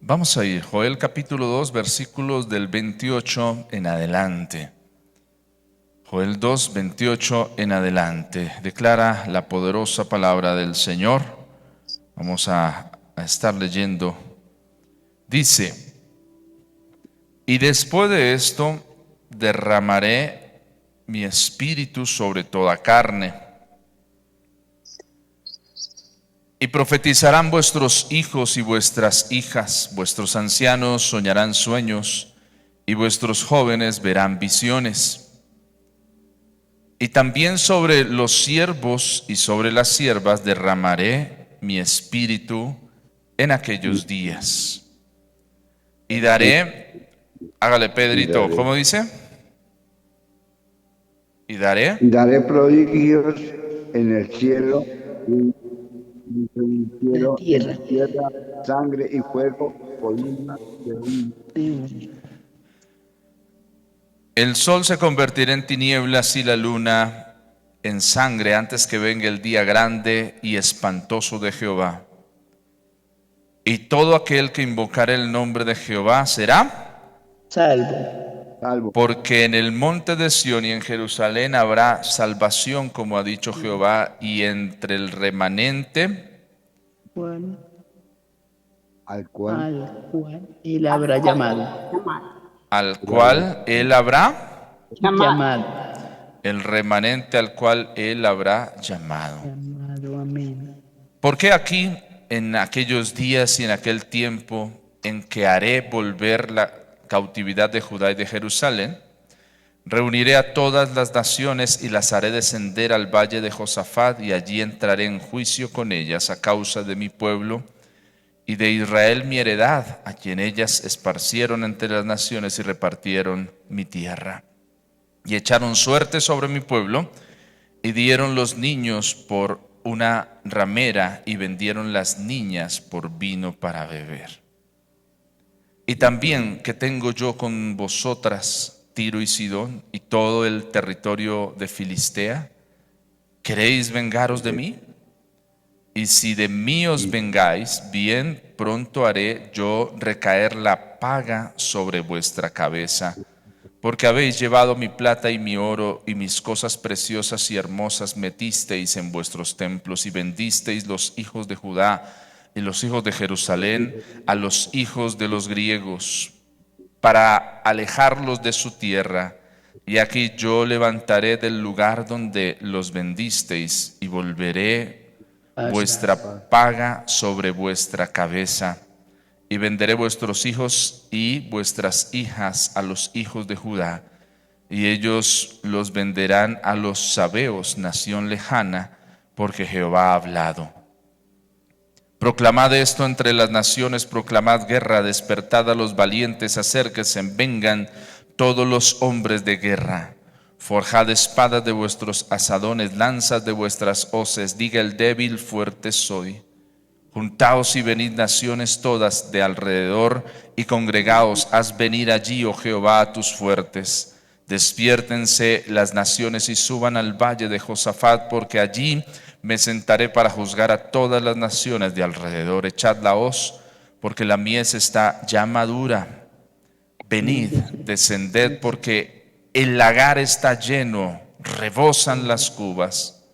Vamos a ir, Joel capítulo 2, versículos del 28 en adelante. Joel 2, 28 en adelante. Declara la poderosa palabra del Señor. Vamos a estar leyendo. Dice: y después de esto derramaré mi espíritu sobre toda carne. Y profetizarán vuestros hijos y vuestras hijas, vuestros ancianos soñarán sueños, y vuestros jóvenes verán visiones. Y también sobre los siervos y sobre las siervas derramaré mi espíritu en aquellos días. Y daré, hágale Pedrito, ¿cómo dice? Y daré prodigios en el cielo, la en la tierra tierra, sangre y fuego, columna de humo. de humo. el sol se convertirá en tinieblas y la luna en sangre antes que venga el día grande y espantoso de Jehová. Y todo aquel que invocare el nombre de Jehová será, Salvo. porque en el monte de Sión y en Jerusalén habrá salvación, como ha dicho Jehová, y entre el remanente Juan, Al cual al cual él habrá llamado. al cual él habrá, Llamado. el remanente al cual él habrá llamado. Llamado, amén. Porque aquí, en aquellos días y en aquel tiempo en que haré volver la cautividad de Judá y de Jerusalén, reuniré a todas las naciones y las haré descender al valle de Josafat, y allí entraré en juicio con ellas a causa de mi pueblo y de Israel mi heredad, a quien ellas esparcieron entre las naciones y repartieron mi tierra. Y echaron suerte sobre mi pueblo, y dieron los niños por una ramera, y vendieron las niñas por vino para beber. Y también que tengo yo con vosotras Tiro y Sidón y todo el territorio de Filistea, ¿queréis vengaros de mí? Y si de mí os vengáis, bien pronto haré yo recaer la paga sobre vuestra cabeza, porque habéis llevado mi plata y mi oro y mis cosas preciosas y hermosas metisteis en vuestros templos, y vendisteis los hijos de Judá y los hijos de Jerusalén a los hijos de los griegos, para alejarlos de su tierra. Y aquí yo levantaré del lugar donde los vendisteis, y volveré vuestra paga sobre vuestra cabeza, y venderé vuestros hijos y vuestras hijas a los hijos de Judá, y ellos los venderán a los sabeos, nación lejana, porque Jehová ha hablado. Proclamad esto entre las naciones, proclamad guerra, despertad a los valientes, acérquense, vengan todos los hombres de guerra. Forjad espadas de vuestros asadones, lanzas de vuestras hoces, diga el débil, fuerte soy. Juntaos y venid naciones todas de alrededor, y congregaos, haz venir allí, oh Jehová, a tus fuertes. Despiértense las naciones y suban al valle de Josafat, porque allí me sentaré para juzgar a todas las naciones de alrededor. Echad la hoz, porque la mies está ya madura. Venid, descended, porque el lagar está lleno, rebosan las cubas,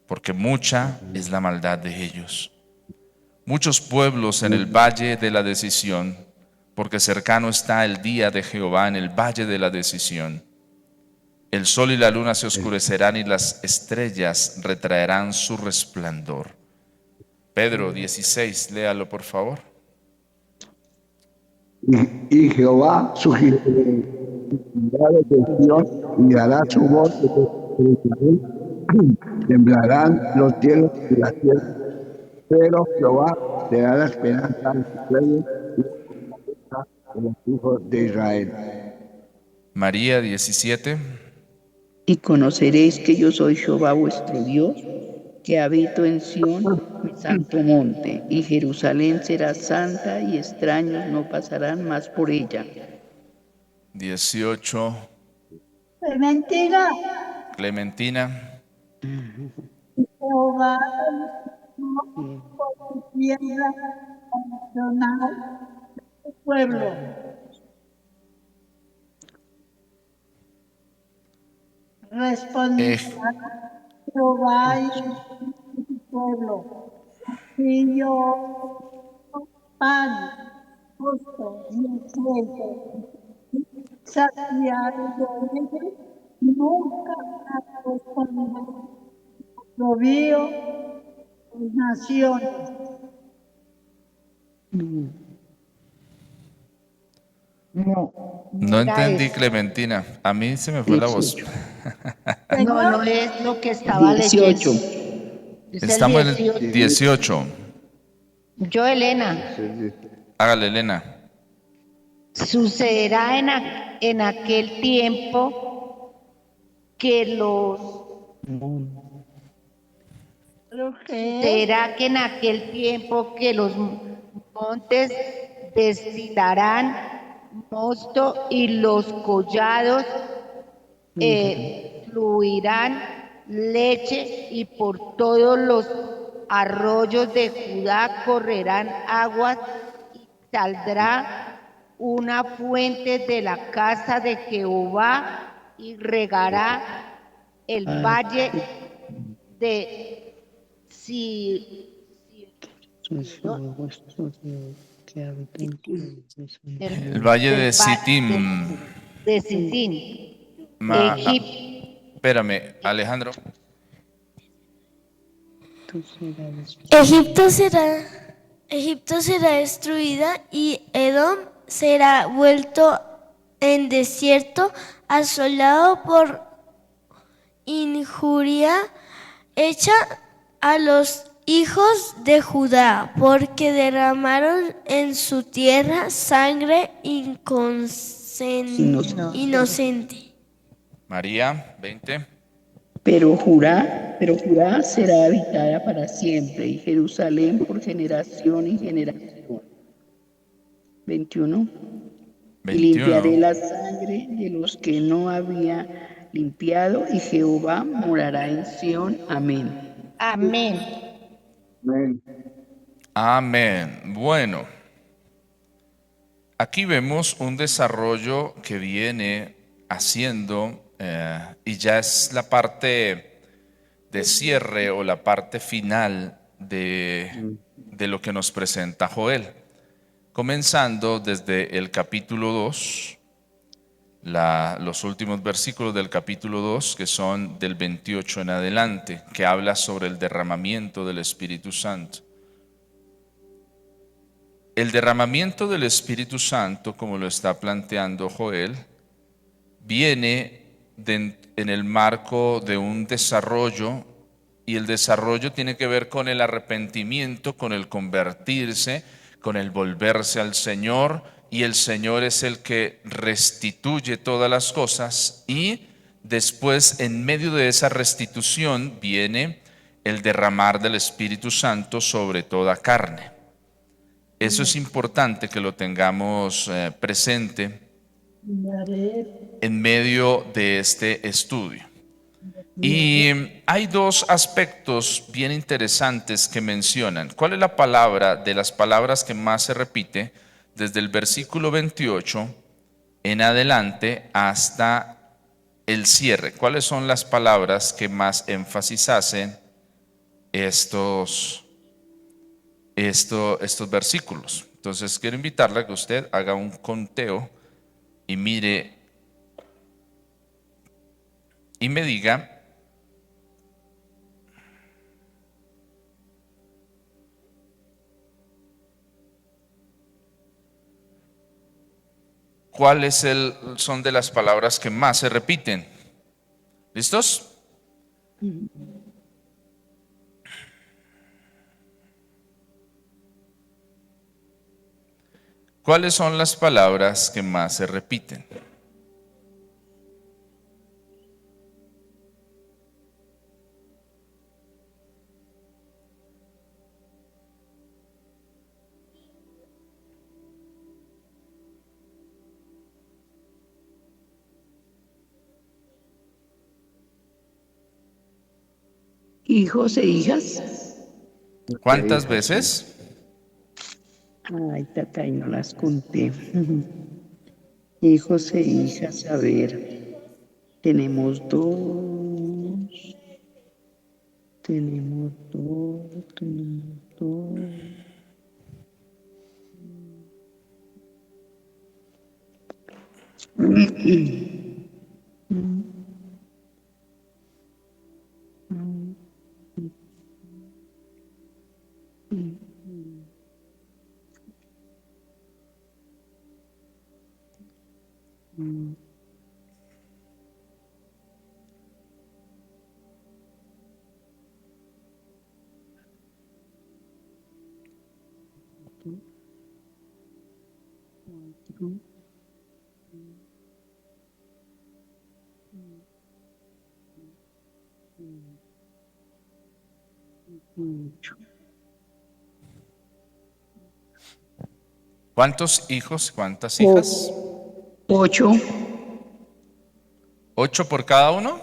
porque mucha es la maldad de ellos. Muchos pueblos en el valle de la decisión, porque cercano está el día de Jehová en el valle de la decisión. El sol y la luna se oscurecerán y las estrellas retraerán su resplandor. Pedro 16, léalo por favor. y Jehová surgirá de Sión y dará su voz desde Jerusalén. Temblarán los cielos y la tierra, pero Jehová le da la esperanza a sus reyes y la fortaleza de los hijos de Israel. María 17. Y conoceréis que yo soy Jehová vuestro Dios, que habito en Sión, mi santo monte, y Jerusalén será santa, y extraños no pasarán más por ella. 18. Mentira. Clementina. Jehová Bien. por tu tierra nacional, tu pueblo. Eh, Responderá Jehová y su pueblo. Y yo pan justo y aceite, saciado de ellos, nunca responderá Provío naciones. No. No, no no era entendí, eso. Clementina. A mí se me fue la voz. 18. No, Señor, no es lo que estaba 18. leyendo. Es el Estamos en el 18. 18. Yo, Elena, Hágale, Elena. sucederá en aquel tiempo que los No. ¿lo que es? sucederá que en aquel tiempo que los montes destilarán mosto y los collados fluirán leche y por todos los arroyos de Judá correrán aguas y saldrá una fuente de la casa de Jehová y regará el valle de Soy Jehová vuestro Dios, que habita en El valle de del Sittim. de Sitín, Ma- ah, Egipto. espérame, Alejandro. Egipto será, Egipto será destruida y Edom será vuelto en desierto, asolado por injuria hecha a los hijos de Judá, porque derramaron en su tierra sangre inocente. María, 20. Pero Judá será habitada para siempre, y Jerusalén por generación y generación. 21. Y 21. limpiaré la sangre de los que no había limpiado, y Jehová morará en Sión. Amén. Amén. Amén. Amén. Bueno, aquí vemos un desarrollo que viene haciendo y ya es la parte de cierre o la parte final de lo que nos presenta Joel. Comenzando desde el capítulo 2, los últimos versículos del capítulo 2, que son del 28 en adelante, que habla sobre el derramamiento del Espíritu Santo. El derramamiento del Espíritu Santo, como lo está planteando Joel, viene en el marco de un desarrollo, y el desarrollo tiene que ver con el arrepentimiento, con el convertirse, con el volverse al Señor, y el Señor es el que restituye todas las cosas, y después en medio de esa restitución viene el derramar del Espíritu Santo sobre toda carne. Eso es importante que lo tengamos presente en medio de este estudio. Y hay dos aspectos bien interesantes que mencionan. ¿Cuál es la palabra de las palabras que más se repite desde el versículo 28 en adelante hasta el cierre? ¿Cuáles son las palabras que más énfasis hacen estos versículos? Entonces quiero invitarle a que usted haga un conteo y mire y me diga cuáles son de las palabras que más se repiten. ¿Listos? ¿Cuáles son las palabras que más se repiten? Hijos e hijas. ¿Cuántas veces? Ay, tata, y no las conté. Hijos e hijas, a ver, tenemos dos, tenemos dos, tenemos dos. ¿Cuántos hijos, cuántas hijas? 8. 8 por cada uno.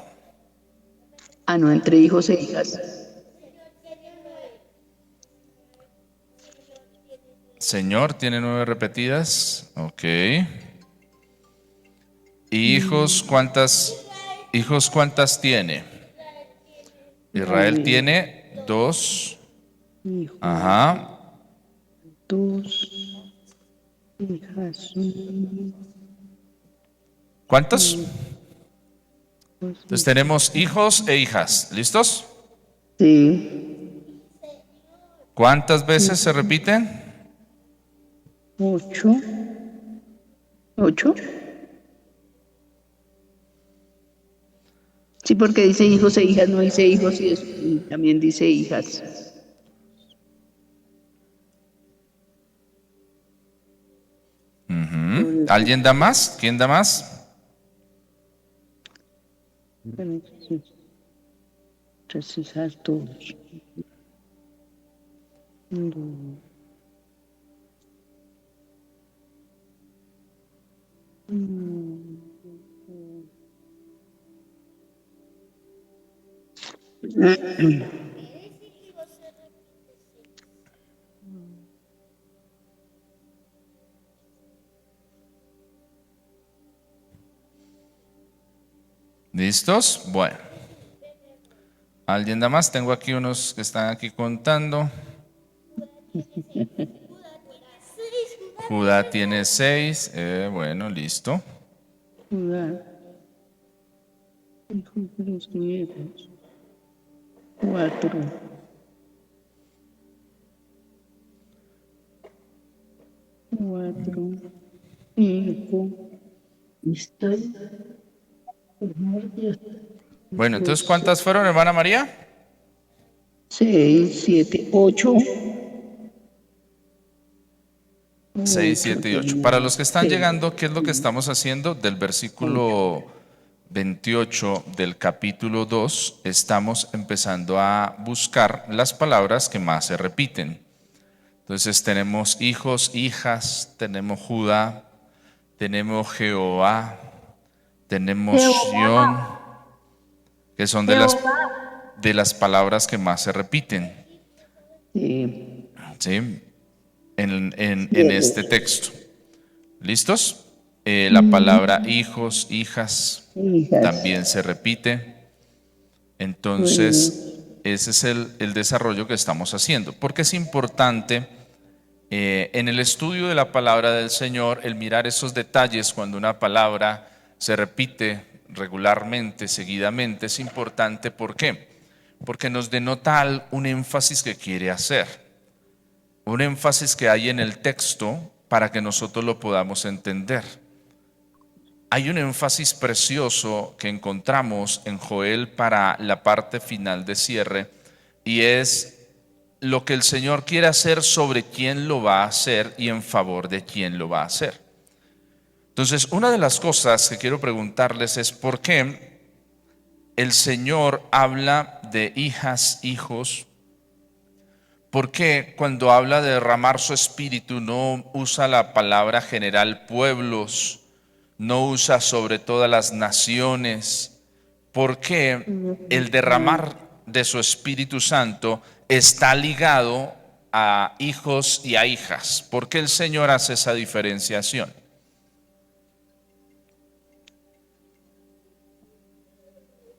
Ah, no, entre hijos e hijas. Señor tiene 9 repetidas. Ok. ¿Y hijos cuántas tiene? Israel tiene 2. Hijos, Ajá. 2. Hijas. ¿Cuántos? Entonces tenemos hijos e hijas. ¿Listos? Sí. ¿Cuántas veces se repiten? 8. 8. Sí, porque dice hijos e hijas, no dice hijos y también dice hijas. ¿Alguien da más? ¿Quién da más? Tres hijas, todos. ¿Listos? Bueno. ¿Alguien da más? Tengo aquí unos que están aquí contando. Judá tiene 6. Bueno, listo. Judá. Hijos de los griegos. 4. 4. 5. Estoy. Bueno, entonces, ¿cuántas fueron, hermana María? 6, 7, 8. 6, 7 y 8. Para los que están llegando, ¿qué es lo que estamos haciendo? Del versículo 28 del capítulo 2, estamos empezando a buscar las palabras que más se repiten. Entonces tenemos hijos, hijas, tenemos Judá, tenemos Jehová, tenemos Sión, que son de las palabras que más se repiten. Sí. ¿Sí? En este texto. ¿Listos? La palabra hijos, hijas, también se repite. Entonces, ese es el desarrollo que estamos haciendo. Porque es importante en el estudio de la palabra del Señor, el mirar esos detalles cuando una palabra se repite regularmente, seguidamente, es importante. ¿Por qué? Porque nos denota un énfasis que quiere hacer. Un énfasis que hay en el texto para que nosotros lo podamos entender. Hay un énfasis precioso que encontramos en Joel para la parte final de cierre, y es lo que el Señor quiere hacer sobre quién lo va a hacer y en favor de quién lo va a hacer. Entonces, una de las cosas que quiero preguntarles es por qué el Señor habla de hijas, hijos. ¿Por qué cuando habla de derramar su espíritu no usa la palabra general pueblos, no usa sobre todas las naciones? ¿Por qué el derramar de su Espíritu Santo está ligado a hijos y a hijas. ¿Por qué el Señor hace esa diferenciación?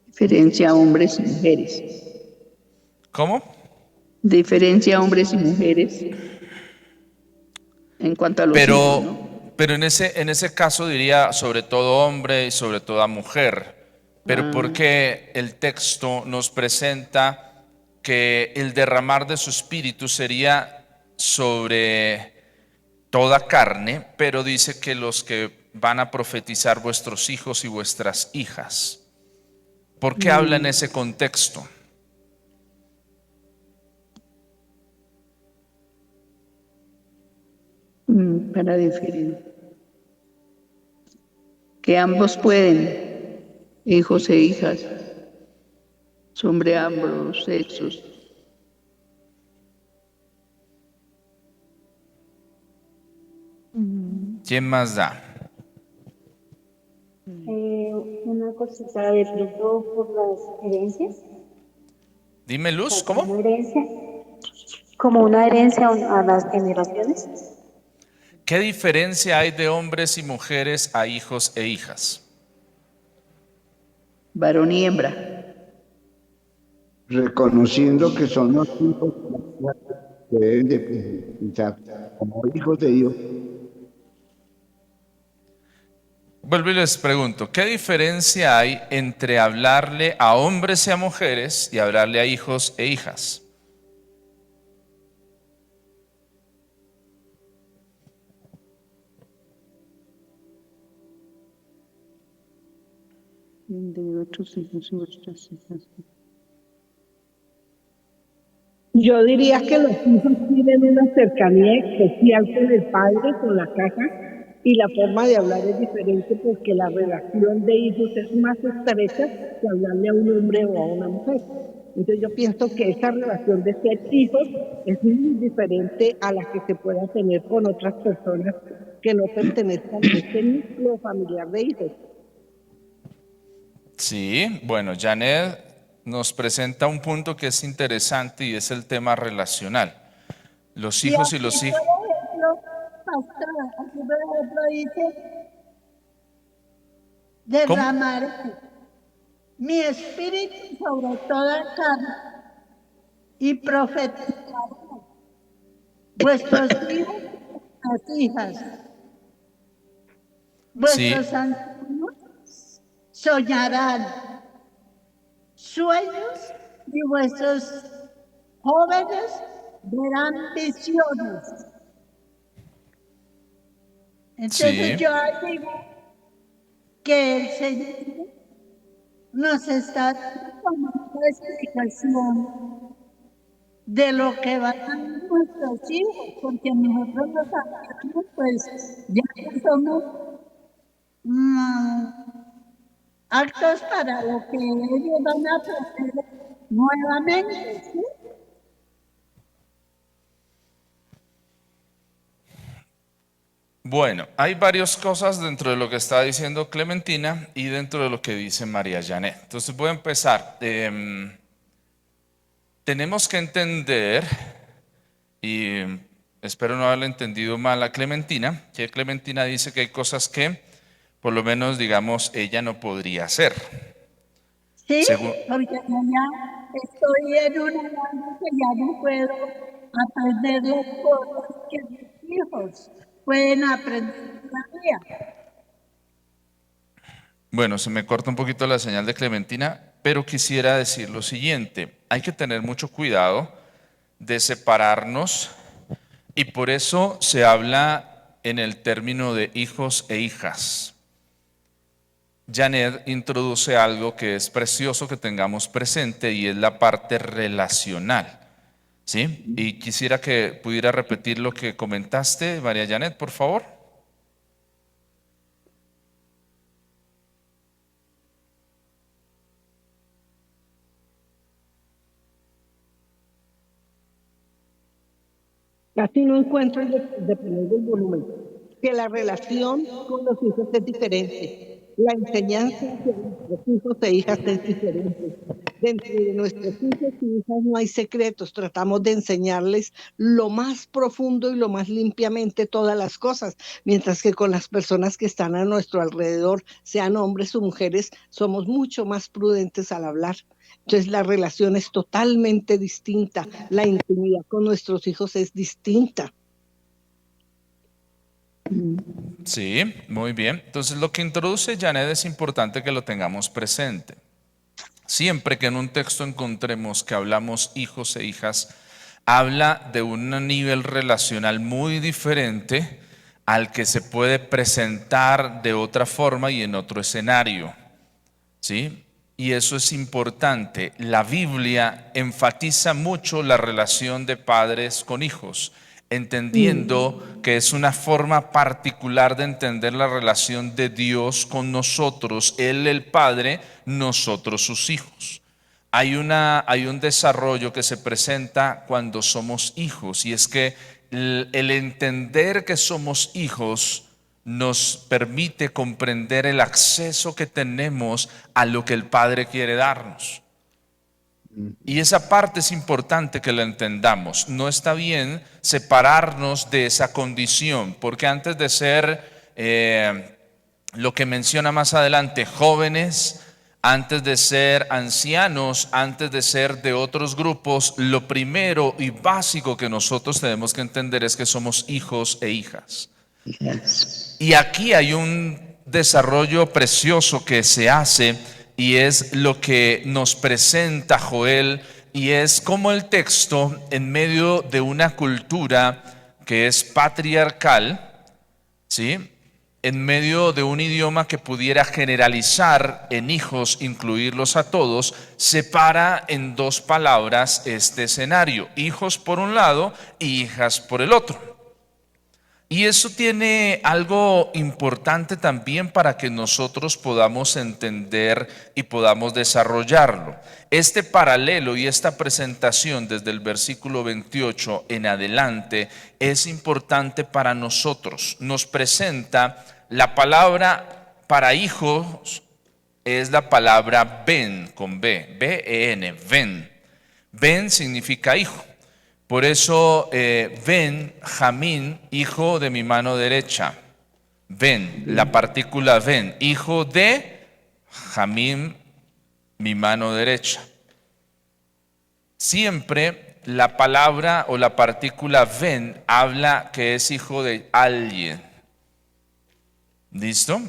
Diferencia a hombres y mujeres. ¿Cómo? Diferencia a hombres y mujeres en cuanto a los hijos, ¿no? Pero en ese caso diría sobre todo hombre y sobre toda mujer. Pero porque el texto nos presenta que el derramar de su espíritu sería sobre toda carne, pero dice que los que van a profetizar vuestros hijos y vuestras hijas. ¿Por qué habla en ese contexto? Para diferir. Que ambos pueden, hijos e hijas, sobre ambos sexos. ¿Quién más da? Una cosita de pronto por las herencias. Dime, Luz, Como ¿cómo? una herencia, como una herencia a las generaciones. ¿Qué diferencia hay de hombres y mujeres a hijos e hijas? Varón y hembra. Reconociendo que son los hijos que deben de presentar como hijos de Dios. Vuelvo y les pregunto, ¿qué diferencia hay entre hablarle a hombres y a mujeres y hablarle a hijos e hijas? De otros hijos y vuestras hijas. Yo diría que los hijos tienen una cercanía especial con el padre, con la casa, y la forma de hablar es diferente porque la relación de hijos es más estrecha que hablarle a un hombre o a una mujer. Entonces yo pienso que esa relación de ser hijos es muy diferente a la que se pueda tener con otras personas que no pertenezcan a este núcleo familiar de hijos. Sí, bueno, Janet nos presenta un punto que es interesante y es el tema relacional. Los hijos y los hijos. Por ejemplo, pastora, aquí por ejemplo dice, derramaré mi espíritu sobre toda carne y profetizaré vuestros hijos y vuestras hijas, vuestros ancianos soñarán sueños y vuestros jóvenes verán visiones. Entonces yo digo que el Señor nos está dando una explicación de lo que van a ser nuestros hijos, porque nosotros los ancianos pues ya no somos actos para lo que ellos van a aprender nuevamente, ¿sí? Bueno, hay varias cosas dentro de lo que está diciendo Clementina y dentro de lo que dice María Janet. Entonces voy a empezar. Tenemos que entender, y espero no haberle entendido mal a Clementina, que Clementina dice que hay cosas que, por lo menos, digamos, ella no podría hacer. Sí, porque yo ya estoy en una edad que ya no puedo aprender las cosas que mis hijos pueden aprender todavía. Bueno, se me corta un poquito la señal de Clementina, pero quisiera decir lo siguiente: hay que tener mucho cuidado de separarnos, y por eso se habla en el término de hijos e hijas. Janet introduce algo que es precioso que tengamos presente y es la parte relacional, ¿sí? Y quisiera que pudiera repetir lo que comentaste, María Janet, por favor. Casi no encuentro depende del volumen. Que la relación con los hijos es diferente. La enseñanza hacia nuestros hijos e hijas es diferente. Dentro de nuestros hijos y hijas no hay secretos, tratamos de enseñarles lo más profundo y lo más limpiamente todas las cosas, mientras que con las personas que están a nuestro alrededor, sean hombres o mujeres, somos mucho más prudentes al hablar. Entonces la relación es totalmente distinta, la intimidad con nuestros hijos es distinta. Sí, muy bien. Entonces lo que introduce Janet es importante que lo tengamos presente. Siempre que en un texto encontremos que hablamos hijos e hijas, habla de un nivel relacional muy diferente al que se puede presentar de otra forma y en otro escenario. ¿Sí? Y eso es importante. La Biblia enfatiza mucho la relación de padres con hijos, entendiendo que es una forma particular de entender la relación de Dios con nosotros, Él el Padre, nosotros sus hijos. Hay un desarrollo que se presenta cuando somos hijos, y es que el entender que somos hijos nos permite comprender el acceso que tenemos a lo que el Padre quiere darnos. Y esa parte es importante que la entendamos. No está bien separarnos de esa condición, porque antes de ser lo que menciona más adelante, jóvenes, antes de ser ancianos, antes de ser de otros grupos, lo primero y básico que nosotros tenemos que entender es que somos hijos e hijas. Y aquí hay un desarrollo precioso que se hace, y es lo que nos presenta Joel, y es como el texto, en medio de una cultura que es patriarcal, ¿sí?, en medio de un idioma que pudiera generalizar en hijos, incluirlos a todos, separa en dos palabras este escenario: hijos por un lado y hijas por el otro. Y eso tiene algo importante también para que nosotros podamos entender y podamos desarrollarlo. Este paralelo y esta presentación desde el versículo 28 en adelante es importante para nosotros. Nos presenta la palabra para hijos, es la palabra ben, con B, B-E-N, ben. Ben significa hijo. Por eso Benjamín, hijo de mi mano derecha. Ben, la partícula ben, hijo de Jamín, mi mano derecha. Siempre la palabra o la partícula ben habla que es hijo de alguien. ¿Listo?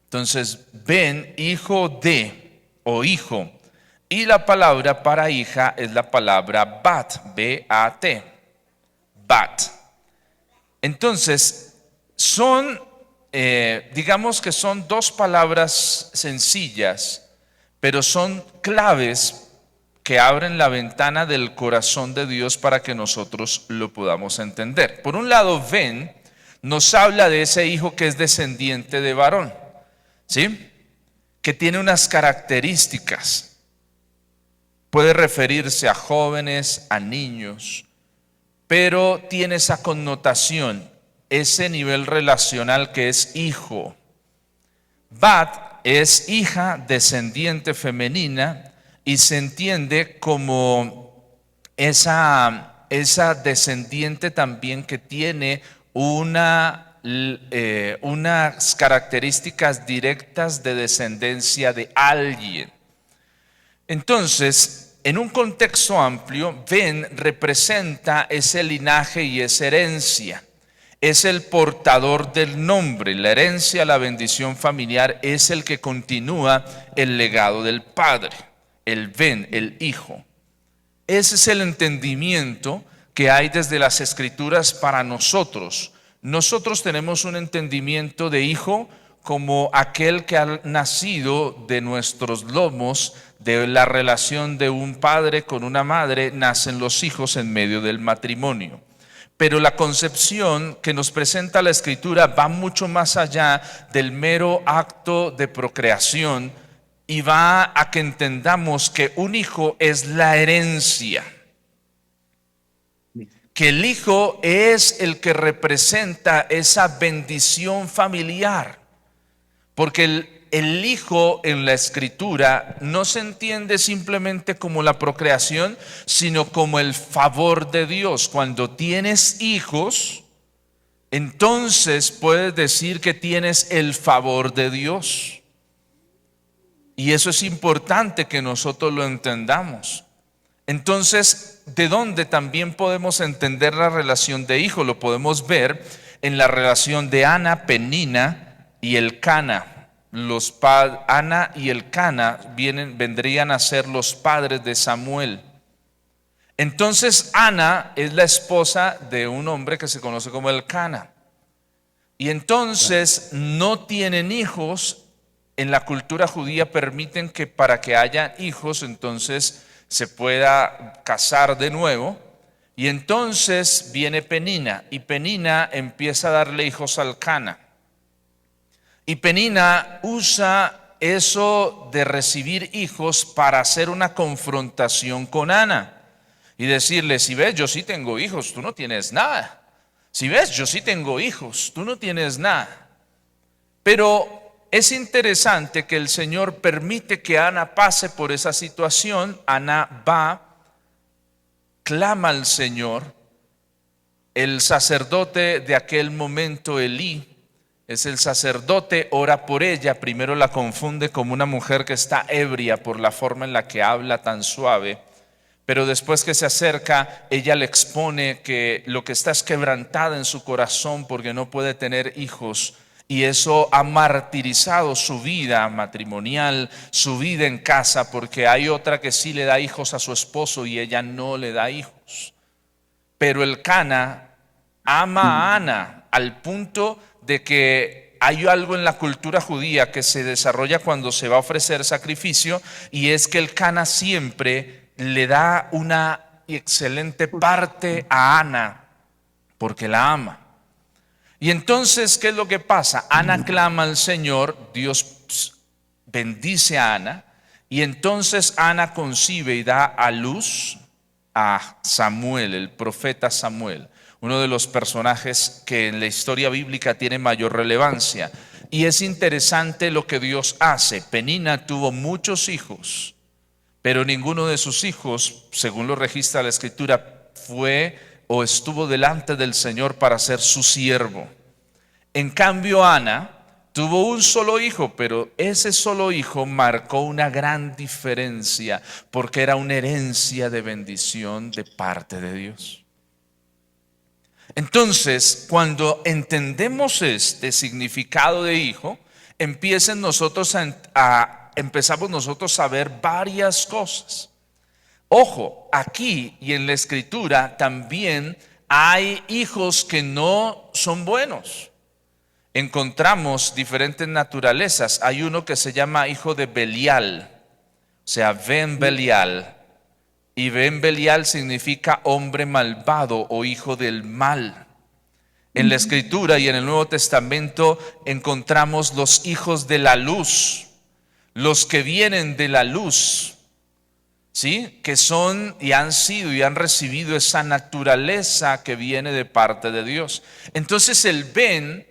Entonces, ben, hijo de o hijo. Y la palabra para hija es la palabra bat, B-A-T, bat. Entonces, digamos que son dos palabras sencillas, pero son claves que abren la ventana del corazón de Dios para que nosotros lo podamos entender. Por un lado, Ben nos habla de ese hijo que es descendiente de varón, ¿sí?, que tiene unas características. Puede referirse a jóvenes, a niños, pero tiene esa connotación, ese nivel relacional que es hijo. Bat es hija, descendiente femenina, y se entiende como esa descendiente también que tiene unas características directas de descendencia de alguien. Entonces, en un contexto amplio, Ben representa ese linaje y esa herencia. Es el portador del nombre. La herencia, la bendición familiar es el que continúa el legado del padre. El Ben, el hijo. Ese es el entendimiento que hay desde las Escrituras para nosotros. Nosotros tenemos un entendimiento de hijo como aquel que ha nacido de nuestros lomos, de la relación de un padre con una madre, nacen los hijos en medio del matrimonio. Pero la concepción que nos presenta la Escritura va mucho más allá del mero acto de procreación, y va a que entendamos que un hijo es la herencia, que el hijo es el que representa esa bendición familiar. Porque el hijo en la escritura no se entiende simplemente como la procreación, sino como el favor de Dios. Cuando tienes hijos, entonces puedes decir que tienes el favor de Dios. Y eso es importante que nosotros lo entendamos. Entonces, ¿de dónde también podemos entender la relación de hijo? Lo podemos ver en la relación de Ana, Penina y Elcana. Ana y Elcana vendrían a ser los padres de Samuel. Entonces Ana es la esposa de un hombre que se conoce como Elcana. Y entonces no tienen hijos. En la cultura judía permiten que para que haya hijos, entonces se pueda casar de nuevo. Y entonces viene Penina, y Penina empieza a darle hijos a Elcana. Y Penina usa eso de recibir hijos para hacer una confrontación con Ana. Y decirle, si ves, yo sí tengo hijos, tú no tienes nada. Si ves, yo sí tengo hijos, tú no tienes nada. Pero es interesante que el Señor permite que Ana pase por esa situación. Ana va, clama al Señor. El sacerdote de aquel momento, Elí, es el sacerdote, ora por ella. Primero la confunde como una mujer que está ebria por la forma en la que habla tan suave. Pero después que se acerca, ella le expone que lo que está es quebrantada en su corazón porque no puede tener hijos. Y eso ha martirizado su vida matrimonial, su vida en casa, porque hay otra que sí le da hijos a su esposo y ella no le da hijos. Pero Elcana ama a Ana al punto de que hay algo en la cultura judía que se desarrolla cuando se va a ofrecer sacrificio, y es que Elcana siempre le da una excelente parte a Ana porque la ama. Y entonces, ¿qué es lo que pasa? Ana clama al Señor, Dios bendice a Ana, y entonces Ana concibe y da a luz a Samuel, el profeta Samuel, uno de los personajes que en la historia bíblica tiene mayor relevancia. Y es interesante lo que Dios hace. Penina tuvo muchos hijos, pero ninguno de sus hijos, según lo registra la Escritura, fue o estuvo delante del Señor para ser su siervo. En cambio, Ana tuvo un solo hijo, pero ese solo hijo marcó una gran diferencia porque era una herencia de bendición de parte de Dios. Entonces, cuando entendemos este significado de hijo, empezamos nosotros a ver varias cosas. Ojo, aquí y en la Escritura también hay hijos que no son buenos. Encontramos diferentes naturalezas. Hay uno que se llama hijo de Belial, o sea, Ben Belial. Y Ben Belial significa hombre malvado o hijo del mal. En la Escritura y en el Nuevo Testamento encontramos los hijos de la luz, los que vienen de la luz, ¿sí? Que son y han sido y han recibido esa naturaleza que viene de parte de Dios. Entonces el Ben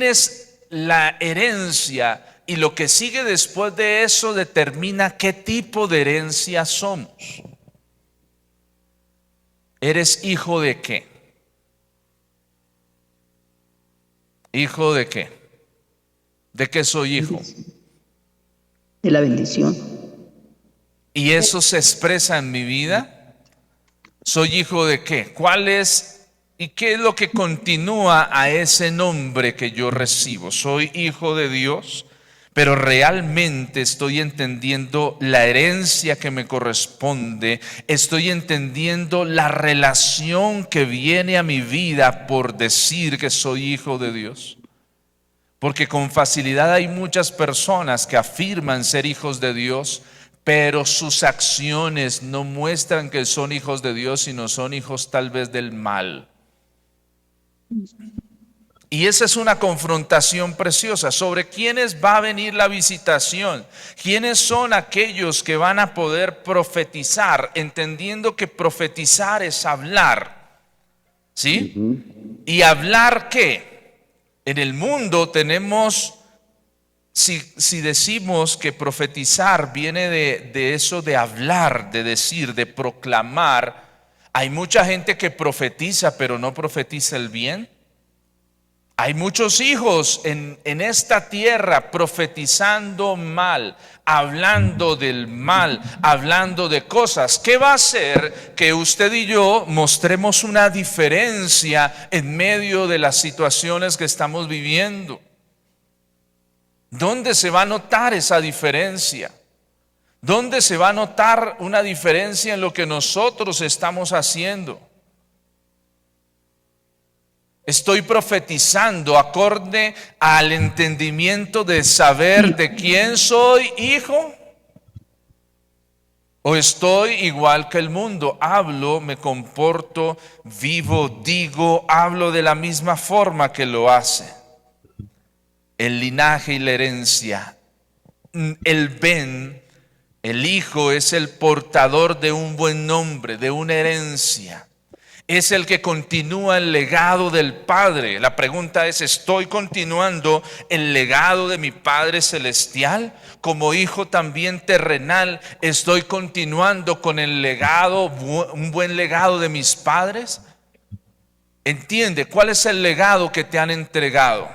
es la herencia, y lo que sigue después de eso determina qué tipo de herencia somos. ¿Eres hijo de qué? ¿Hijo de qué? ¿De qué soy hijo? De la bendición. ¿Y eso se expresa en mi vida? ¿Soy hijo de qué? ¿Cuál es y qué es lo que continúa a ese nombre que yo recibo? ¿Soy hijo de Dios? Pero realmente estoy entendiendo la herencia que me corresponde, estoy entendiendo la relación que viene a mi vida por decir que soy hijo de Dios. Porque con facilidad hay muchas personas que afirman ser hijos de Dios, pero sus acciones no muestran que son hijos de Dios, sino son hijos tal vez del mal. Y esa es una confrontación preciosa. ¿Sobre quiénes va a venir la visitación? ¿Quiénes son aquellos que van a poder profetizar? Entendiendo que profetizar es hablar, ¿sí? ¿Y hablar qué? En el mundo tenemos Si decimos que profetizar viene de eso de hablar, de decir, de proclamar, hay mucha gente que profetiza, pero no profetiza el bien. Hay muchos hijos en esta tierra profetizando mal, hablando del mal, hablando de cosas. ¿Qué va a hacer que usted y yo mostremos una diferencia en medio de las situaciones que estamos viviendo? ¿Dónde se va a notar esa diferencia? ¿Dónde se va a notar una diferencia en lo que nosotros estamos haciendo? Estoy profetizando acorde al entendimiento de saber de quién soy hijo. ¿O estoy igual que el mundo? Hablo, me comporto, vivo, digo, hablo de la misma forma que lo hace. El linaje y la herencia. El Ben, el hijo, es el portador de un buen nombre, de una herencia. Es el que continúa el legado del Padre. La pregunta es, ¿estoy continuando el legado de mi Padre Celestial? Como hijo también terrenal, ¿estoy continuando con el legado, un buen legado de mis padres? Entiende, ¿cuál es el legado que te han entregado?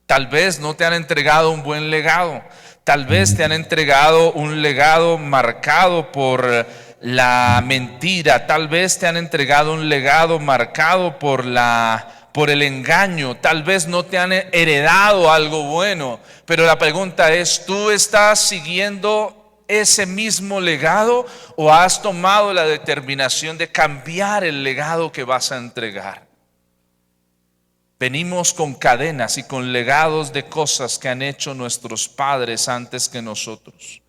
Tal vez no te han entregado un buen legado. Tal vez te han entregado un legado marcado por la mentira. Tal vez te han entregado un legado marcado por el engaño. Tal vez no te han heredado algo bueno. Pero la pregunta es, ¿tú estás siguiendo ese mismo legado o has tomado la determinación de cambiar el legado que vas a entregar? Venimos con cadenas y con legados de cosas que han hecho nuestros padres antes que nosotros.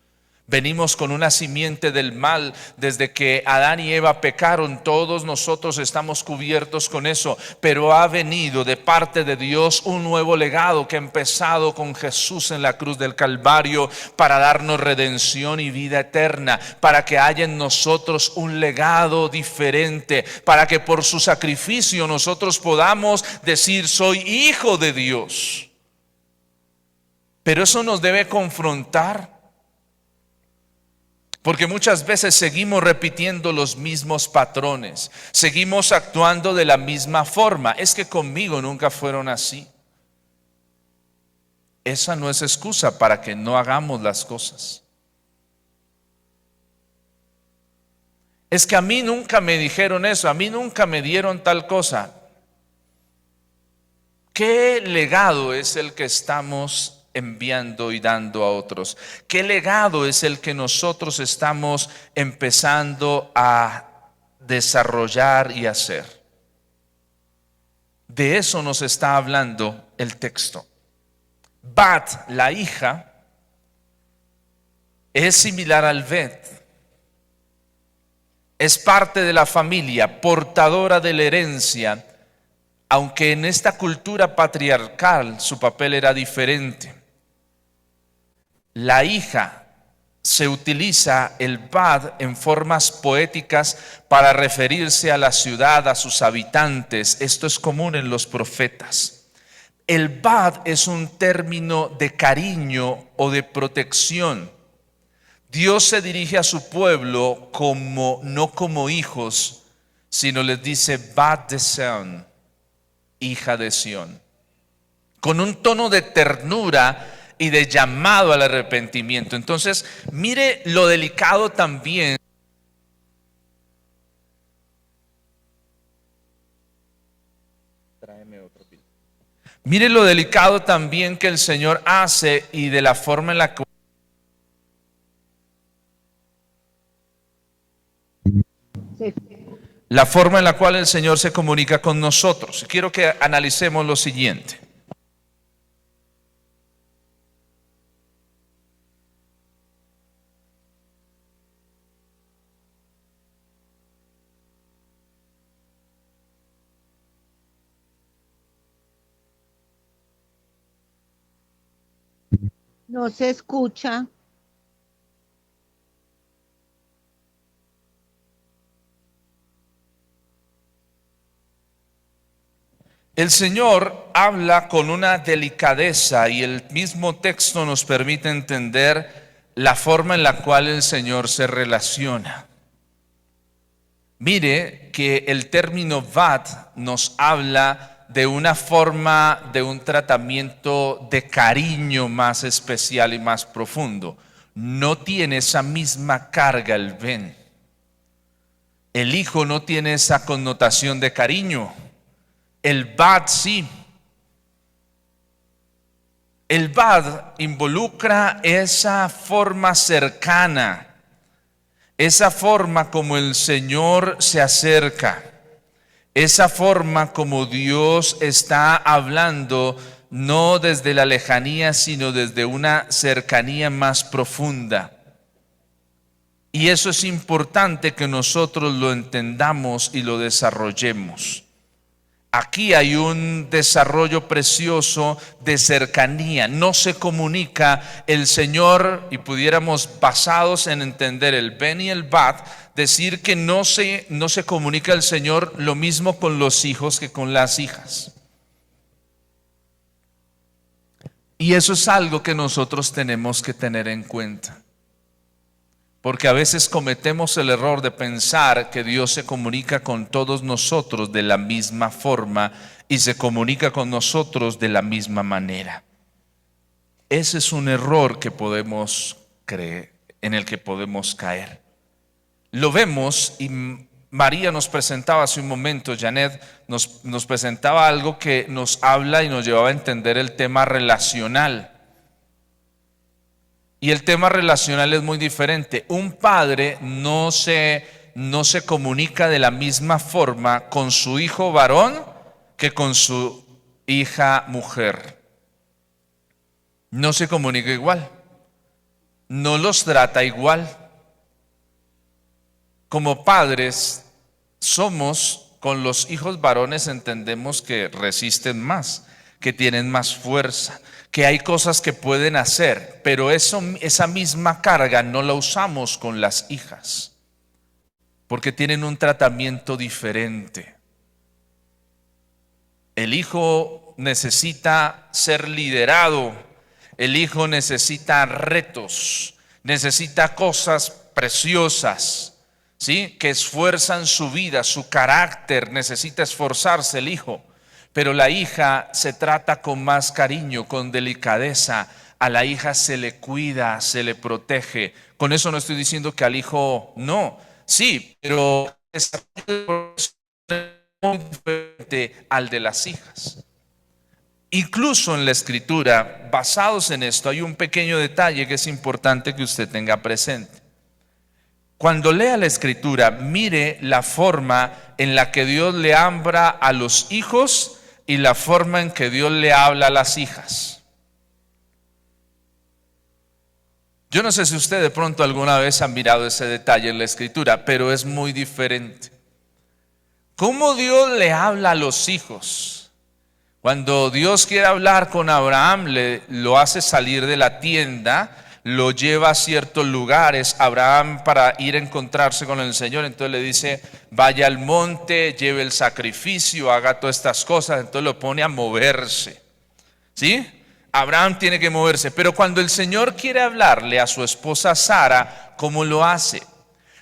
Venimos con una simiente del mal. Desde que Adán y Eva pecaron, todos nosotros estamos cubiertos con eso. Pero ha venido de parte de Dios un nuevo legado que ha empezado con Jesús en la cruz del Calvario para darnos redención y vida eterna, para que haya en nosotros un legado diferente, para que por su sacrificio nosotros podamos decir: soy hijo de Dios. Pero eso nos debe confrontar. Porque muchas veces seguimos repitiendo los mismos patrones, seguimos actuando de la misma forma. Es que conmigo nunca fueron así. Esa no es excusa para que no hagamos las cosas. Es que a mí nunca me dijeron eso, a mí nunca me dieron tal cosa. ¿Qué legado es el que estamos enviando y dando a otros? ¿Qué legado es el que nosotros estamos empezando a desarrollar y hacer? De eso nos está hablando el texto. Bat, la hija, es similar al Bet. Es parte de la familia, portadora de la herencia, aunque en esta cultura patriarcal su papel era diferente. La hija, se utiliza el Bad en formas poéticas para referirse a la ciudad, a sus habitantes. Esto es común en los profetas. El Bad es un término de cariño o de protección. Dios se dirige a su pueblo no como hijos, sino les dice Bat de Sion, hija de Sión, con un tono de ternura y de llamado al arrepentimiento. Entonces, mire lo delicado también. Mire lo delicado también que el Señor hace y de la forma en la que cual el Señor se comunica con nosotros. Quiero que analicemos lo siguiente. No se escucha. El Señor habla con una delicadeza y el mismo texto nos permite entender la forma en la cual el Señor se relaciona. Mire que el término vat nos habla de una forma, de un tratamiento de cariño más especial y más profundo. No tiene esa misma carga el ben. El hijo no tiene esa connotación de cariño. El vat sí. El vat involucra esa forma cercana, esa forma como el Señor se acerca, esa forma como Dios está hablando, no desde la lejanía, sino desde una cercanía más profunda. Y eso es importante que nosotros lo entendamos y lo desarrollemos. Aquí hay un desarrollo precioso de cercanía. No se comunica el Señor, y pudiéramos, basados en entender el ben y el bat, decir que no se comunica el Señor lo mismo con los hijos que con las hijas. Y eso es algo que nosotros tenemos que tener en cuenta. Porque a veces cometemos el error de pensar que Dios se comunica con todos nosotros de la misma forma y se comunica con nosotros de la misma manera. Ese es un error que podemos creer, en el que podemos caer. Lo vemos, y María nos presentaba hace un momento, Janet nos presentaba algo que nos habla y nos llevaba a entender el tema relacional. Y el tema relacional es muy diferente. Un padre no se comunica de la misma forma con su hijo varón que con su hija mujer. No se comunica igual. No los trata igual. Como padres somos, con los hijos varones entendemos que resisten más, que tienen más fuerza, que hay cosas que pueden hacer, pero esa misma carga no la usamos con las hijas, porque tienen un tratamiento diferente. El hijo necesita ser liderado, el hijo necesita retos, necesita cosas preciosas, ¿sí? Que esfuerzan su vida, su carácter, necesita esforzarse el hijo. Pero la hija se trata con más cariño, con delicadeza. A la hija se le cuida, se le protege. Con eso no estoy diciendo que al hijo no. Sí, pero es muy diferente al de las hijas. Incluso en la Escritura, basados en esto, hay un pequeño detalle que es importante que usted tenga presente. Cuando lea la Escritura, mire la forma en la que Dios le habla a los hijos y la forma en que Dios le habla a las hijas. Yo no sé si usted de pronto alguna vez ha mirado ese detalle en la Escritura, pero es muy diferente. ¿Cómo Dios le habla a los hijos? Cuando Dios quiere hablar con Abraham, lo hace salir de la tienda, lo lleva a ciertos lugares. Abraham, para ir a encontrarse con el Señor, entonces le dice: vaya al monte, lleve el sacrificio, haga todas estas cosas. Entonces lo pone a moverse, ¿sí? Abraham tiene que moverse. Pero cuando el Señor quiere hablarle a su esposa Sara, ¿cómo lo hace?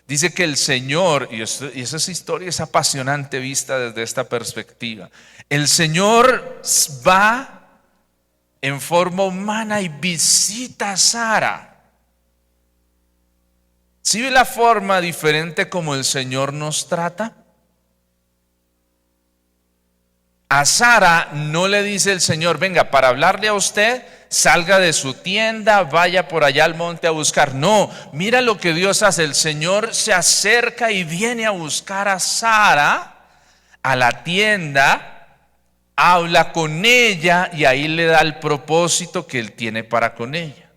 Dice que el Señor, y esa historia es apasionante vista desde esta perspectiva, el Señor va en forma humana y visita a Sara. ¿Sí ve la forma diferente como el Señor nos trata? A Sara no le dice el Señor: venga, para hablarle a usted, salga de su tienda, vaya por allá al monte a buscar. No, mira lo que Dios hace. El Señor se acerca y viene a buscar a Sara a la tienda, habla con ella y ahí le da el propósito que Él tiene para con ella.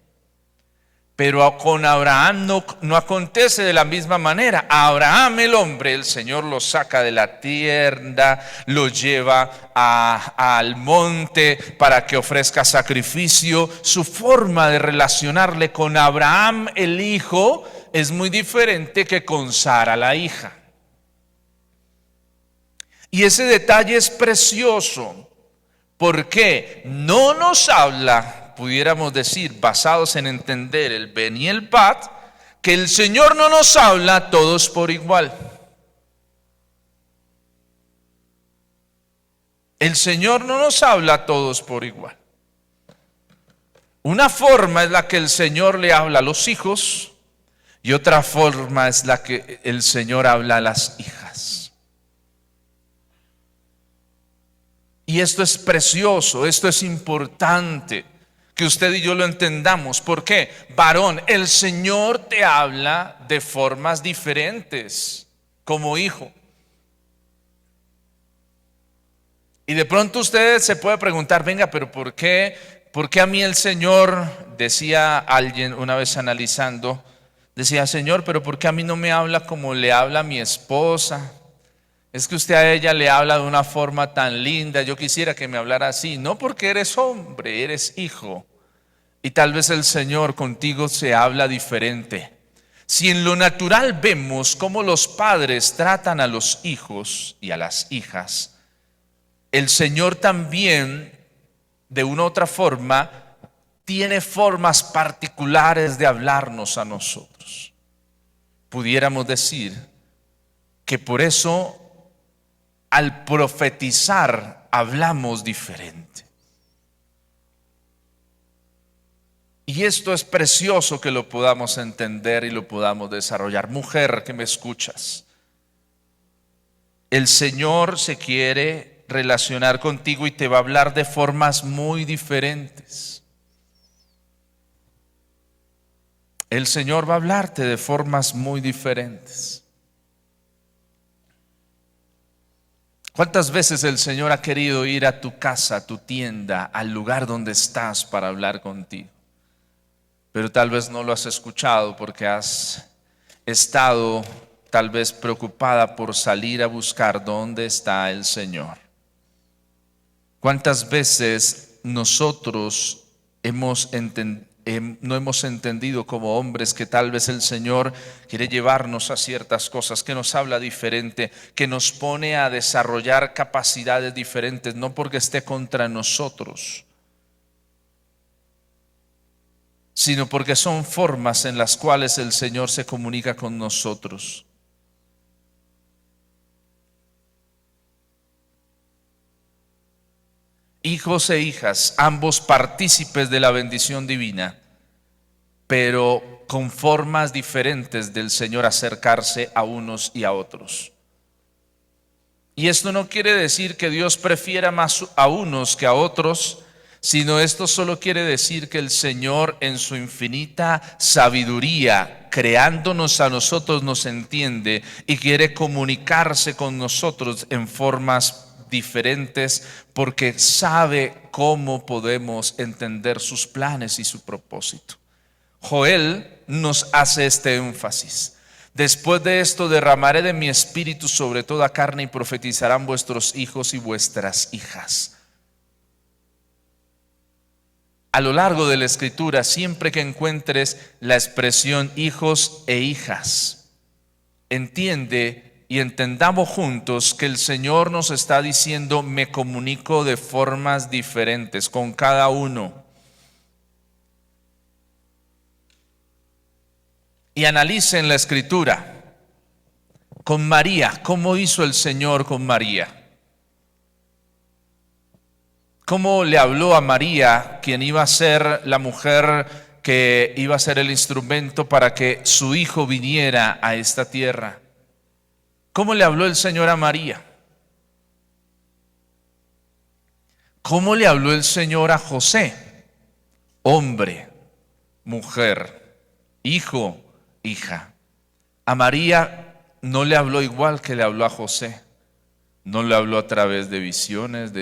Pero con Abraham no acontece de la misma manera. A Abraham, el hombre, el Señor lo saca de la tienda, lo lleva al monte para que ofrezca sacrificio. Su forma de relacionarle con Abraham, el hijo, es muy diferente que con Sara, la hija. Y ese detalle es precioso, Porque no nos habla, pudiéramos decir, basados en entender el Ben y el Bat, que el Señor no nos habla a todos por igual. El Señor no nos habla a todos por igual. Una forma es la que el Señor le habla a los hijos y otra forma es la que el Señor habla a las hijas. Y esto es precioso, esto es importante que usted y yo lo entendamos. ¿Por qué? Varón, el Señor te habla de formas diferentes como hijo. Y de pronto usted se puede preguntar, venga, pero ¿por qué a mí el Señor, decía alguien una vez analizando, decía, Señor, pero ¿por qué a mí no me habla como le habla a mi esposa? Es que usted a ella le habla de una forma tan linda, yo quisiera que me hablara así. No, porque eres hombre, eres hijo. Y tal vez el Señor contigo se habla diferente. Si en lo natural vemos cómo los padres tratan a los hijos y a las hijas, el Señor también, de una u otra forma, tiene formas particulares de hablarnos a nosotros. Pudiéramos decir que por eso al profetizar hablamos diferente. Y esto es precioso que lo podamos entender y lo podamos desarrollar. Mujer que me escuchas, el Señor se quiere relacionar contigo y te va a hablar de formas muy diferentes. El Señor va a hablarte de formas muy diferentes. ¿Cuántas veces el Señor ha querido ir a tu casa, a tu tienda, al lugar donde estás para hablar contigo? Pero tal vez no lo has escuchado porque has estado tal vez preocupada por salir a buscar dónde está el Señor. ¿Cuántas veces nosotros no hemos entendido como hombres que tal vez el Señor quiere llevarnos a ciertas cosas, que nos habla diferente, que nos pone a desarrollar capacidades diferentes, no porque esté contra nosotros, sino porque son formas en las cuales el Señor se comunica con nosotros? Hijos e hijas, ambos partícipes de la bendición divina, pero con formas diferentes del Señor acercarse a unos y a otros. Y esto no quiere decir que Dios prefiera más a unos que a otros, sino esto solo quiere decir que el Señor en su infinita sabiduría, creándonos a nosotros, nos entiende y quiere comunicarse con nosotros en formas diferentes porque sabe cómo podemos entender sus planes y su propósito. Joel nos hace este énfasis: después de esto derramaré de mi espíritu sobre toda carne y profetizarán vuestros hijos y vuestras hijas. A lo largo de la Escritura, siempre que encuentres la expresión hijos e hijas, entiende y entendamos juntos que el Señor nos está diciendo: me comunico de formas diferentes con cada uno. Y analicen la Escritura. Con María, ¿cómo hizo el Señor con María? ¿Cómo le habló a María, quien iba a ser la mujer que iba a ser el instrumento para que su hijo viniera a esta tierra? ¿Cómo le habló el Señor a María? ¿Cómo le habló el Señor a José? Hombre, mujer, hijo, hija. A María no le habló igual que le habló a José. No le habló a través de visiones,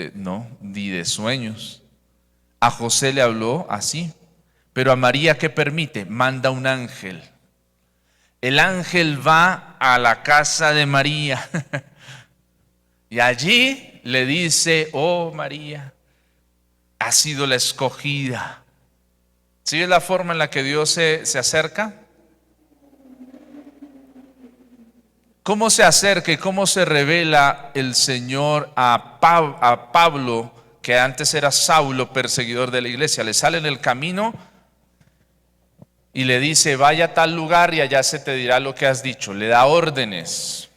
ni de sueños. A José le habló así. Pero a María, ¿qué permite? Manda un ángel. El ángel va a la casa de María y allí le dice: oh María, has sido la escogida. ¿Sí ves la forma en la que Dios se acerca? ¿Cómo se acerca y cómo se revela el Señor a Pablo, que que antes era Saulo, perseguidor de la iglesia, le sale en el camino y le dice: vaya a tal lugar y allá se te dirá lo que has dicho. Le da órdenes.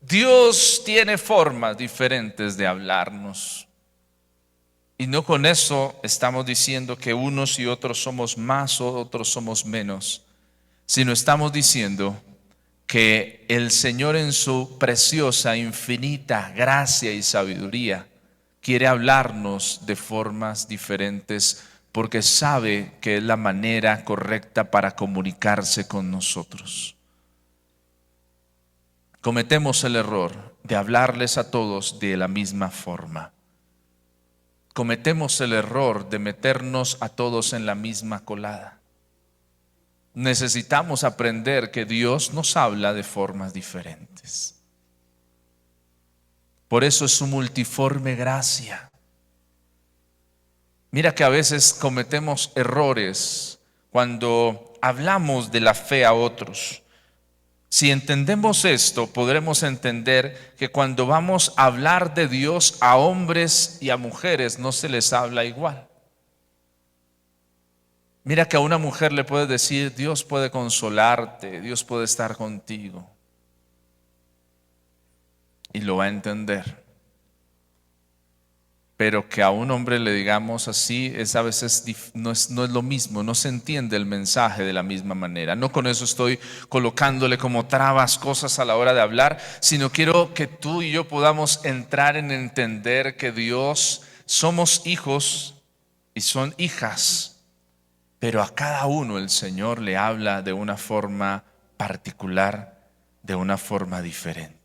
Dios tiene formas diferentes de hablarnos. Y no con eso estamos diciendo que unos y otros somos más o otros somos menos, sino estamos diciendo que el Señor en su preciosa, infinita gracia y sabiduría quiere hablarnos de formas diferentes porque sabe que es la manera correcta para comunicarse con nosotros. Cometemos el error de hablarles a todos de la misma forma. Cometemos el error de meternos a todos en la misma colada. Necesitamos aprender que Dios nos habla de formas diferentes. Por eso es su multiforme gracia. Mira que a veces cometemos errores cuando hablamos de la fe a otros. Si entendemos esto, podremos entender que cuando vamos a hablar de Dios a hombres y a mujeres, no se les habla igual. Mira que a una mujer le puedes decir: Dios puede consolarte, Dios puede estar contigo. Y lo va a entender. Pero que a un hombre le digamos así, es a veces no es lo mismo, no se entiende el mensaje de la misma manera. No con eso estoy colocándole como trabas cosas a la hora de hablar, sino quiero que tú y yo podamos entrar en entender que Dios, somos hijos y son hijas, pero a cada uno el Señor le habla de una forma particular, de una forma diferente.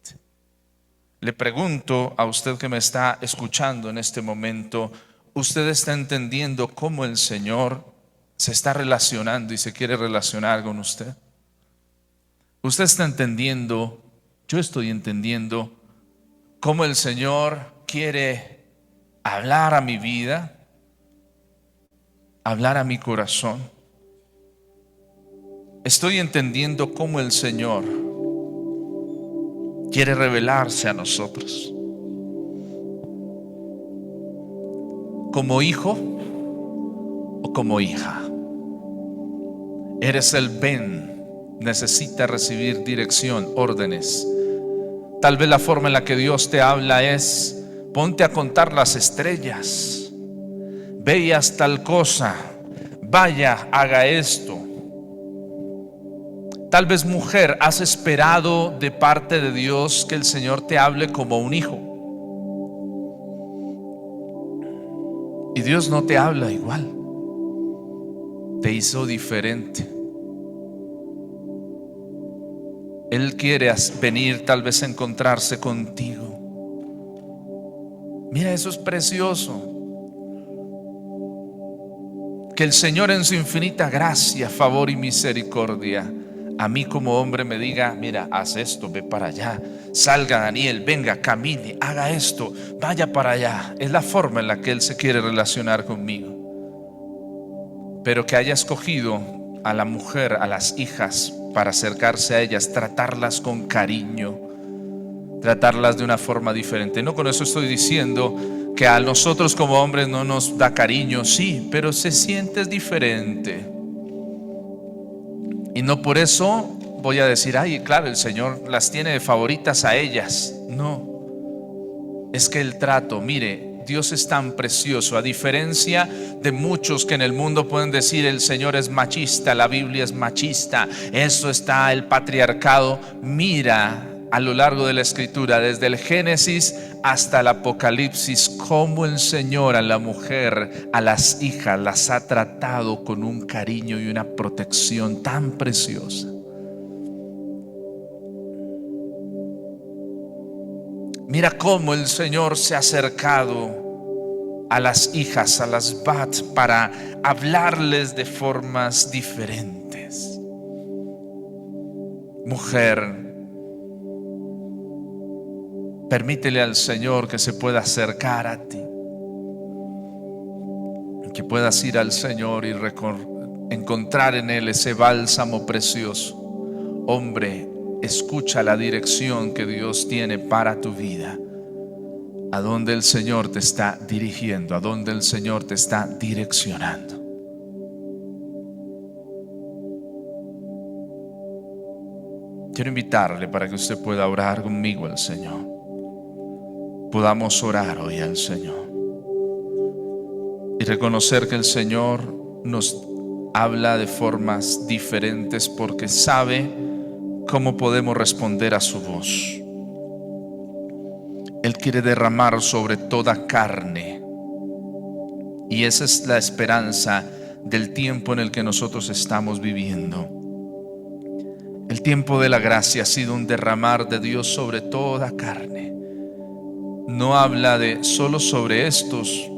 Le pregunto a usted que me está escuchando en este momento, ¿usted está entendiendo cómo el Señor se está relacionando y se quiere relacionar con usted? ¿Usted está entendiendo, yo estoy entendiendo, cómo el Señor quiere hablar a mi vida, hablar a mi corazón? Estoy entendiendo cómo el Señor quiere revelarse a nosotros. ¿Como hijo o como hija? Eres el Ben, necesita recibir dirección, órdenes. Tal vez la forma en la que Dios te habla es: ponte a contar las estrellas, veas tal cosa, vaya, haga esto. Tal vez, mujer, has esperado de parte de Dios que el Señor te hable como un hijo. Y Dios no te habla igual. Te hizo diferente. Él quiere venir tal vez a encontrarse contigo. Mira, eso es precioso. Que el Señor en su infinita gracia, favor y misericordia a mí como hombre me diga: mira, haz esto, ve para allá, salga Daniel, venga, camine, haga esto, vaya para allá. Es la forma en la que Él se quiere relacionar conmigo. Pero que haya escogido a la mujer, a las hijas, para acercarse a ellas, tratarlas con cariño, tratarlas de una forma diferente. No con eso estoy diciendo que a nosotros como hombres no nos da cariño, sí, pero se siente diferente. Y no por eso voy a decir: ay, claro, el Señor las tiene de favoritas a ellas. No, es que el trato, mire, Dios es tan precioso. A diferencia de muchos que en el mundo pueden decir: el Señor es machista, la Biblia es machista, eso está el patriarcado. Mira a lo largo de la Escritura, desde el Génesis hasta el Apocalipsis, cómo el Señor a la mujer, a las hijas, las ha tratado con un cariño y una protección tan preciosa. Mira cómo el Señor se ha acercado a las hijas, a las bat, para hablarles de formas diferentes. Mujer, permítele al Señor que se pueda acercar a ti, que puedas ir al Señor y encontrar en Él ese bálsamo precioso. Hombre, escucha la dirección que Dios tiene para tu vida. A dónde el Señor te está dirigiendo, a dónde el Señor te está direccionando. Quiero invitarle para que usted pueda orar conmigo al Señor. Podamos orar hoy al Señor y reconocer que el Señor nos habla de formas diferentes porque sabe cómo podemos responder a su voz. Él quiere derramar sobre toda carne, y esa es la esperanza del tiempo en el que nosotros estamos viviendo. El tiempo de la gracia ha sido un derramar de Dios sobre toda carne. No habla de solo sobre estos,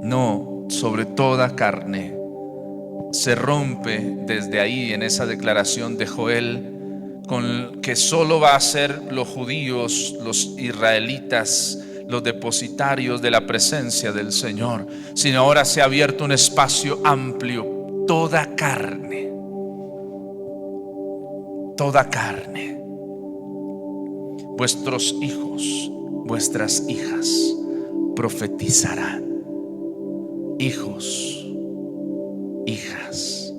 no, sobre toda carne. Se rompe desde ahí en esa declaración de Joel con que solo va a ser los judíos, los israelitas, los depositarios de la presencia del Señor, sino ahora se ha abierto un espacio amplio, toda carne, toda carne. Vuestros hijos, vuestras hijas profetizarán. Hijos, hijas.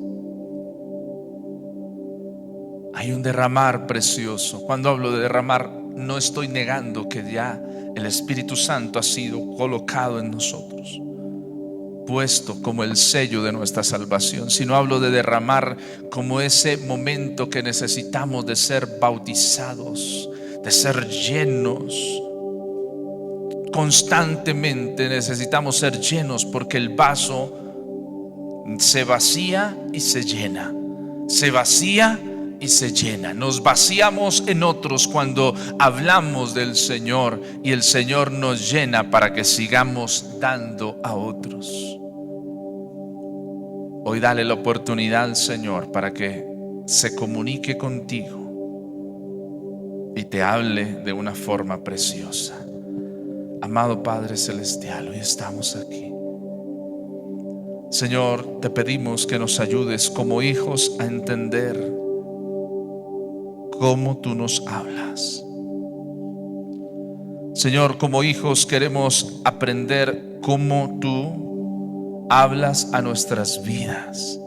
Hay un derramar precioso. Cuando hablo de derramar, no estoy negando que ya el Espíritu Santo ha sido colocado en nosotros, puesto como el sello de nuestra salvación, sino hablo de derramar como ese momento que necesitamos de ser bautizados, de ser llenos. Constantemente necesitamos ser llenos porque el vaso se vacía y se llena, se vacía y se llena. Nos vaciamos en otros cuando hablamos del Señor, y el Señor nos llena para que sigamos dando a otros. Hoy dale la oportunidad al Señor para que se comunique contigo y te hable de una forma preciosa. Amado Padre Celestial, hoy estamos aquí. Señor, te pedimos que nos ayudes como hijos a entender cómo tú nos hablas. Señor, como hijos queremos aprender cómo tú hablas a nuestras vidas.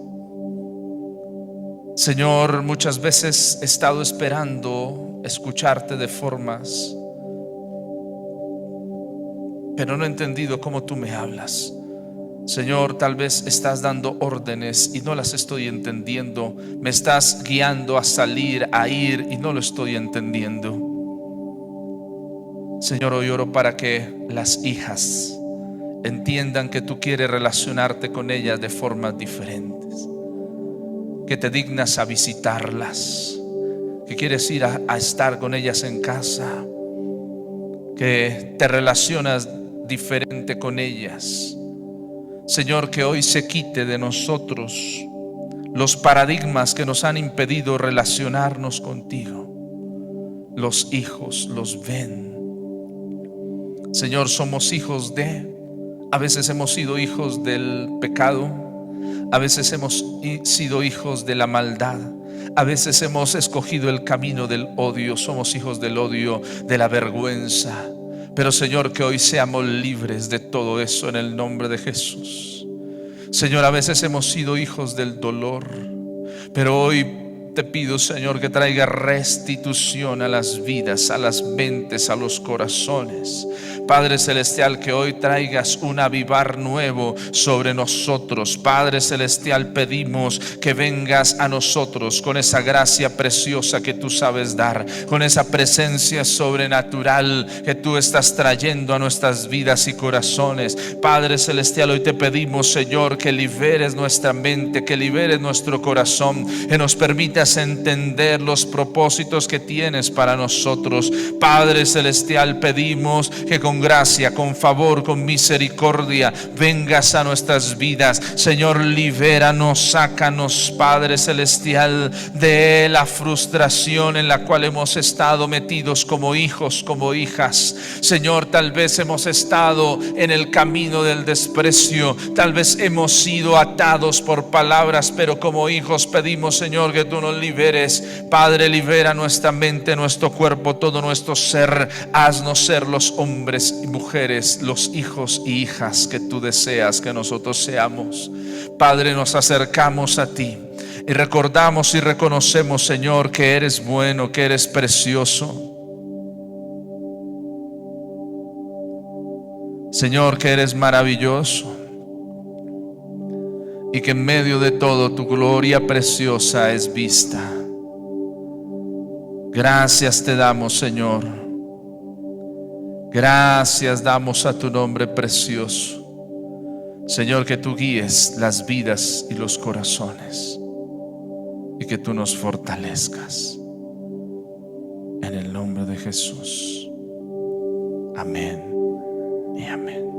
Señor, muchas veces he estado esperando escucharte de formas, pero no he entendido cómo tú me hablas. Señor, tal vez estás dando órdenes y no las estoy entendiendo. Me estás guiando a salir, a ir, y no lo estoy entendiendo. Señor, hoy oro para que las hijas entiendan que tú quieres relacionarte con ellas de formas diferentes, que te dignas a visitarlas, que quieres ir a estar con ellas en casa, que te relacionas diferente con ellas. Señor, que hoy se quite de nosotros los paradigmas que nos han impedido relacionarnos contigo. Los hijos los ven. Señor, somos hijos a veces hemos sido hijos del pecado, a veces hemos sido hijos de la maldad, a veces hemos escogido el camino del odio, somos hijos del odio, de la vergüenza. Pero Señor, que hoy seamos libres de todo eso en el nombre de Jesús. Señor, a veces hemos sido hijos del dolor, pero hoy te pido, Señor, que traiga restitución a las vidas, a las mentes, a los corazones. Padre Celestial, que hoy traigas un avivar nuevo sobre nosotros. Padre Celestial, pedimos que vengas a nosotros con esa gracia preciosa que tú sabes dar, con esa presencia sobrenatural que tú estás trayendo a nuestras vidas y corazones. Padre Celestial, hoy te pedimos, Señor, que liberes nuestra mente, que liberes nuestro corazón, que nos permitas entender los propósitos que tienes para nosotros. Padre Celestial, pedimos que con gracia, con favor, con misericordia, vengas a nuestras vidas. Señor, libéranos, sácanos, Padre Celestial, de la frustración en la cual hemos estado metidos como hijos, como hijas. Señor, tal vez hemos estado en el camino del desprecio, tal vez hemos sido atados por palabras, pero como hijos pedimos, Señor, que tú nos liberes. Padre, libera nuestra mente, nuestro cuerpo, todo nuestro ser. Haznos ser los hombres y mujeres, los hijos y hijas que tú deseas que nosotros seamos. Padre, nos acercamos a ti y recordamos y reconocemos, Señor, que eres bueno, que eres precioso. Señor, que eres maravilloso y que en medio de todo tu gloria preciosa es vista. Gracias te damos, Señor. Gracias damos a tu nombre precioso. Señor, que tú guíes las vidas y los corazones y que tú nos fortalezcas. En el nombre de Jesús. Amén y amén.